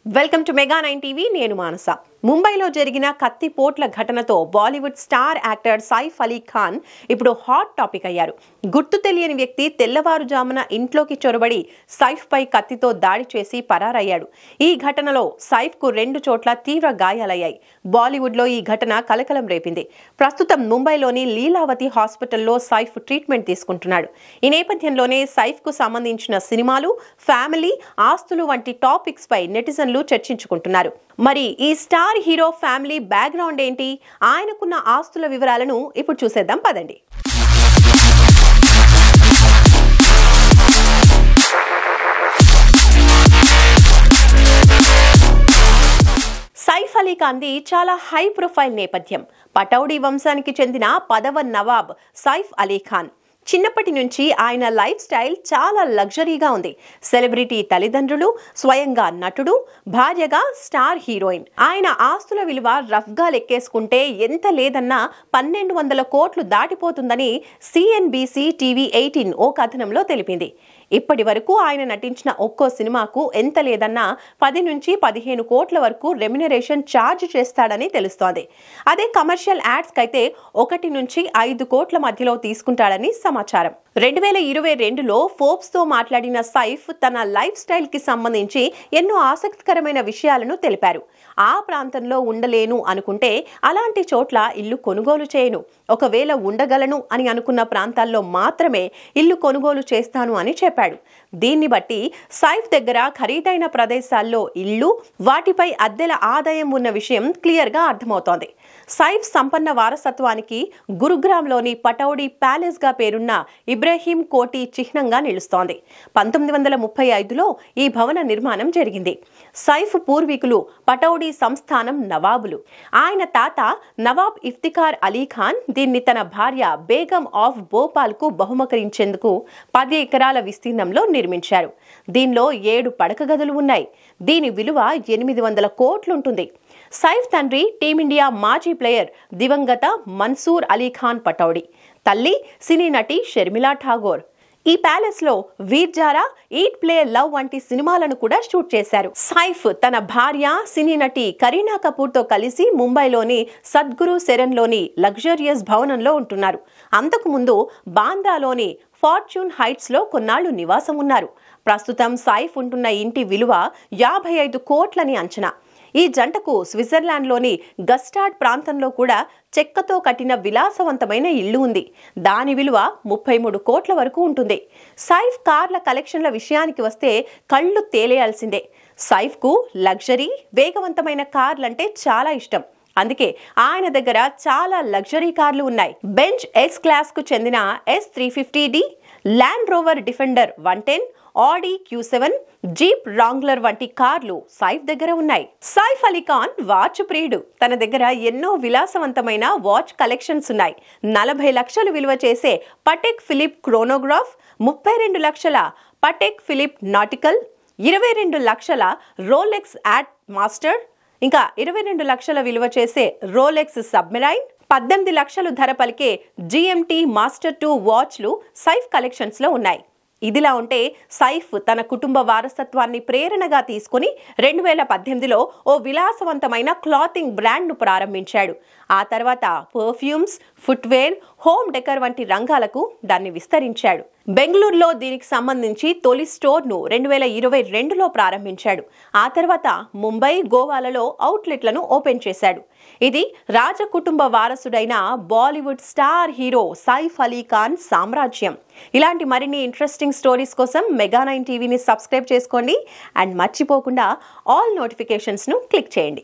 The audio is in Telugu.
Welcome to mega 9 TV. నేను మానస. ముంబైలో జరిగిన కత్తిపోట్ల ఘటనతో బాలీవుడ్ స్టార్ యాక్టర్ సైఫ్ అలీ ఖాన్ ఇప్పుడు హాట్ టాపిక్ అయ్యారు. గుర్తు తెలియని వ్యక్తి తెల్లవారుజామున ఇంట్లోకి చొరబడి సైఫ్ పై కత్తితో దాడి చేసి పరారయ్యాడు. ఈ ఘటనలో సైఫ్ కు 2 చోట్ల తీవ్ర గాయాలయ్యాయి. బాలీవుడ్ లో ఈ ఘటన కలకలం రేపింది. ప్రస్తుతం ముంబైలోని లీలావతి హాస్పిటల్లో సైఫ్ ట్రీట్మెంట్ తీసుకుంటున్నాడు. ఈ నేపథ్యంలోనే సైఫ్ కు సంబంధించిన సినిమాలు, ఫ్యామిలీ, ఆస్తులు వంటి టాపిక్స్ పై నెటిజన్లు చర్చించుకుంటున్నారు. మరి ఈ స్టార్ హీరో ఫ్యామిలీ బ్యాక్గ్రౌండ్ ఏంటి, ఆయనకున్న ఆస్తుల వివరాలను ఇప్పుడు చూసేద్దాం పదండి. సైఫ్ అలీ ఖాన్ది చాలా హై ప్రొఫైల్ నేపథ్యం. పటౌడీ వంశానికి చెందిన 10వ నవాబ్ సైఫ్ అలీ ఖాన్. చిన్నప్పటి నుంచి ఆయన లైఫ్ స్టైల్ చాలా లగ్జరీగా ఉంది. సెలబ్రిటీ తల్లిదండ్రులు, స్వయంగా నటుడు, భార్యగా స్టార్ హీరోయిన్. ఆయన ఆస్తుల విలువ రఫ్ గా లెక్కేసుకుంటే ఎంత లేదన్నా 1200 కోట్లు దాటిపోతుందని CNBC TV 18 ఓ కథనంలో తెలిపింది. ఇప్పటి వరకు ఆయన నటించిన ఒక్కో సినిమాకు ఎంత లేదన్నా 10 నుంచి 15 కోట్ల వరకు రెమ్యునరేషన్ ఛార్జ్ చేస్తాడని తెలుస్తోంది. అదే కమర్షియల్ యాడ్స్ కైతే 1 నుంచి 5 కోట్ల మధ్యలో తీసుకుంటాడని సమాచారం. 2022లో ఫోర్బ్స్ తో మాట్లాడిన సైఫ్ తన లైఫ్ స్టైల్ కి సంబంధించి ఎన్నో ఆసక్తికరమైన విషయాలను తెలిపారు. ఆ ప్రాంతంలో ఉండలేను అనుకుంటే అలాంటి చోట్ల ఇల్లు కొనుగోలు చేయను, ఒకవేళ ఉండగలను అని అనుకున్న ప్రాంతాల్లో మాత్రమే ఇల్లు కొనుగోలు చేస్తాను అని చెప్పాడు. దీన్ని బట్టి సైఫ్ దగ్గర ఖరీదైన ప్రదేశాల్లో ఇల్లు, వాటిపై అద్దెల ఆదాయం ఉన్న విషయం క్లియర్ గా అర్థమవుతోంది. సైఫ్ సంపన్న వారసత్వానికి గురుగ్రామ్లోని పటౌడీ ప్యాలెస్ గా పేరున్న ఇబ్రహీం కోటి చిహ్నంగా నిలుస్తోంది. 1935లో ఈ భవన నిర్మాణం జరిగింది. సైఫ్ పూర్వీకులు పటౌడీ సంస్థానం నవాబులు. ఆయన తాత నవాబ్ ఇఫ్తిఖార్ అలీ ఖాన్ దీన్ని తన భార్య బేగం ఆఫ్ భోపాల్ కు బహుమకరించేందుకు 10 ఎకరాల విస్తీర్ణంలో నిర్మించారు. దీనిలో 7 పడక గదులు ఉన్నాయి. దీని విలువ 800 కోట్లుంటుంది. సైఫ్ తండ్రి టీమిండియా మాజీ ప్లేయర్ దివంగత మన్సూర్ అలీ ఖాన్ పటౌడీ, తల్లి సినీ నటి షర్మిలా ఠాగోర్. ఈ ప్యాలెస్ లో వీర్ జారా, ఈట్ ప్లే లవ్ వంటి సినిమాలను కూడా షూట్ చేశారు. సైఫ్ తన భార్య సినీ నటి కరీనా కపూర్ తో కలిసి ముంబైలోని సద్గురు సెరన్ లోని లగ్జరియస్ భవనంలో ఉంటున్నారు. అంతకు ముందు బాంద్రాలోని ఫార్చ్యూన్ హైట్స్ లో కొన్నాళ్లు నివాసం ఉన్నారు. ప్రస్తుతం సైఫ్ ఉంటున్న ఇంటి విలువ 55 కోట్లని అంచనా. ఈ జంటకు స్విట్జర్లాండ్లోని గస్టార్డ్ ప్రాంతంలో కూడా చెక్కతో కట్టిన విలాసవంతమైన ఇల్లు ఉంది. దాని విలువ 33 కోట్ల వరకు ఉంటుంది. సైఫ్ కార్ల కలెక్షన్ల విషయానికి వస్తే కళ్ళు తేలేయాల్సిందే. సైఫ్కు లగ్జరీ, వేగవంతమైన కార్లంటే చాలా ఇష్టం. అందుకే ఆయన దగ్గర చాలా లగ్జరీ కార్లు ఉన్నాయి. బెంజ్ ఎస్ క్లాస్ కు చెందిన S350D, ల్యాండ్ రోవర్ డిఫెండర్ 110, ఆడి Q7, జీప్ రాంగ్లర్ వంటి కార్లు సైఫ్ దగ్గర ఉన్నాయి. సైఫ్ అలీ ఖాన్ వాచ్ ప్రియుడు. తన దగ్గర ఎన్నో విలాసవంతమైన వాచ్ కలెక్షన్స్ ఉన్నాయి. 40 లక్షలు విలువ చేసే పటేక్ ఫిలిప్ క్రోనోగ్రాఫ్, 32 లక్షల పటేక్ ఫిలిప్ నాటికల్, 22 లక్షల రోలెక్స్ యాట్ మాస్టర్, ఇంకా 22 లక్షల విలువ చేసే రోలెక్స్ సబ్మెరైన్, 18 లక్షలు ధర పలికే GMT మాస్టర్ 2 వాచ్లు సైఫ్ కలెక్షన్స్ లో ఉన్నాయి. ఇదిలా ఉంటే సైఫ్ తన కుటుంబ వారసత్వాన్ని ప్రేరణగా తీసుకుని 2018లో ఓ విలాసవంతమైన క్లాతింగ్ బ్రాండ్ ను ప్రారంభించాడు. ఆ తర్వాత పర్ఫ్యూమ్స్, ఫుట్వేర్, హోమ్ డెకర్ వంటి రంగాలకు దాన్ని విస్తరించాడు. బెంగళూరులో దీనికి సంబంధించి తొలి స్టోర్ ను 2022లో ప్రారంభించాడు. ఆ తర్వాత ముంబై, గోవాలలో అవుట్లెట్లను ఓపెన్ చేశాడు. ఇది రాజకుటుంబ వారసుడైన బాలీవుడ్ స్టార్ హీరో సైఫ్ అలీ ఖాన్ సామ్రాజ్యం. ఇలాంటి మరిన్ని ఇంట్రెస్టింగ్ స్టోరీస్ కోసం మెగా 9 టీవీని సబ్స్క్రైబ్ చేసుకోండి. అండ్ మర్చిపోకుండా ఆల్ నోటిఫికేషన్స్ ను క్లిక్ చేయండి.